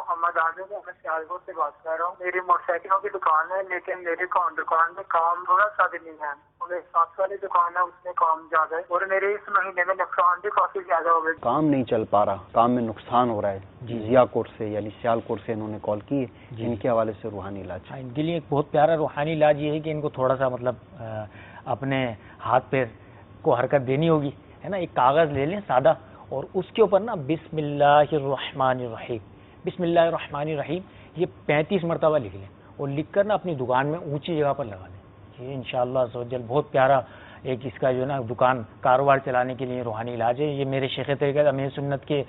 محمد عامر ہے، میں سیالکوٹ سے بات کر رہا ہوں. میری موٹر سائیکلوں کی دکان ہے، لیکن میری دکان میں کام تھوڑا سا بھی نہیں ہے. میری ساتھ والی دکان ہے، اس میں کام زیادہ ہے، اور میرے اس مہینے میں نقصان بھی کافی زیادہ ہو گیا. کام نہیں چل پا رہا، کام میں نقصان ہو رہا ہے. ضیا کوٹ سے یعنی سیالکوٹ سے انہوں نے کال کی ہے. ان کے حوالے سے روحانی علاج. ان کے لیے ایک بہت پیارا روحانی علاج یہ ہے کہ ان کو تھوڑا سا مطلب اپنے ہاتھ پیر کو حرکت دینی ہوگی، ہے نا. ایک کاغذ لے لیں سادہ، اور اس کے اوپر نا بسم اللہ الرحمن الرحیم، بسم اللہ الرحمن الرحیم یہ 35 مرتبہ لکھ لیں، اور لکھ کر نا اپنی دکان میں اونچی جگہ پر لگا لیں. یہ انشاءاللہ عز و جل بہت پیارا ایک اس کا جو ہے نا دکان کاروبار چلانے کے لیے روحانی علاج ہے. یہ میرے شیخ طریقت امیر سنت کے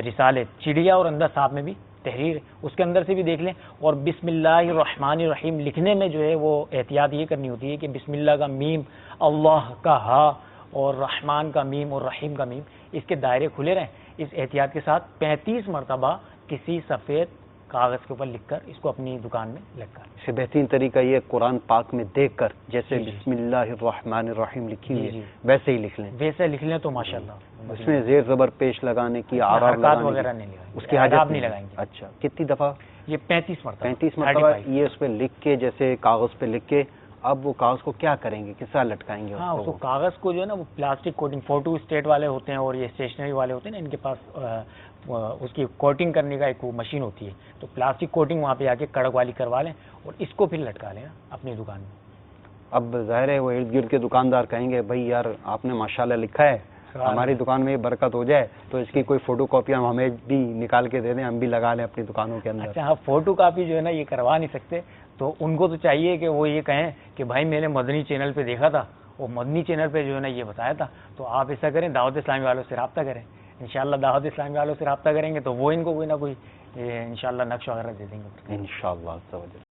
رسالے چڑیا اور اندر صاحب میں بھی تحریر، اس کے اندر سے بھی دیکھ لیں. اور بسم اللہ الرحمن الرحیم لکھنے میں جو ہے وہ احتیاط یہ کرنی ہوتی ہے کہ بسم اللہ کا میم، اللہ کا ہا، اور رحمان کا میم اور رحیم کا میم، اس کے دائرے کھلے رہیں. اس احتیاط کے ساتھ 35 مرتبہ کسی سفید کاغذ کے اوپر لکھ کر اس کو اپنی دکان میں لٹکا. اس سے بہترین طریقہ یہ قرآن پاک میں دیکھ کر جیسے بسم اللہ الرحمن الرحیم لکھی ہوئی ہے ویسے ہی لکھ لیں. ویسے لکھ لیں تو ماشاءاللہ اس میں زیر زبر پیش لگانے کی، آرام وغیرہ نہیں لگائیں گے، اس کی حاجت نہیں لگائیں گے. اچھا کتنی دفعہ؟ یہ 35 مرتبہ. 35 مرتبہ یہ اس پہ لکھ کے، جیسے کاغذ پہ لکھ کے، اب وہ کاغذ کو کیا کریں گے، کس طرح لٹکائیں گے؟ ہاں، اس کو کاغذ کو جو ہے نا وہ پلاسٹک کوٹنگ، فوٹو اسٹیٹ والے ہوتے ہیں اور یہ اسٹیشنری والے ہوتے ہیں نا، ان کے پاس اس کی کوٹنگ کرنے کا ایک مشین ہوتی ہے، تو پلاسٹک کوٹنگ وہاں پہ آ کے کڑک والی کروا لیں اور اس کو پھر لٹکا لیں اپنی دکان میں. اب ظاہر ہے وہ ارد گرد کے دکاندار کہیں گے بھائی یار آپ نے ماشاءاللہ لکھا ہے، ہماری دکان میں یہ برکت ہو جائے تو اس کی کوئی فوٹو کاپی ہمیں بھی نکال کے دے دیں، ہم بھی لگا لیں اپنی دکانوں کے اندر. اچھا ہاں، فوٹو کاپی جو ہے نا یہ کروا نہیں سکتے، تو ان کو تو چاہیے کہ وہ یہ کہیں کہ بھائی میں نے مدنی چینل پہ دیکھا تھا، وہ مدنی چینل پہ جو ہے نا یہ بتایا تھا، تو آپ ایسا کریں دعوت اسلامی والوں سے رابطہ کریں. انشاءاللہ دعوت اسلامی والوں سے رابطہ کریں گے تو وہ ان کو کوئی نہ کوئی انشاءاللہ نقش وغیرہ دے دیں گے. انشاءاللہ.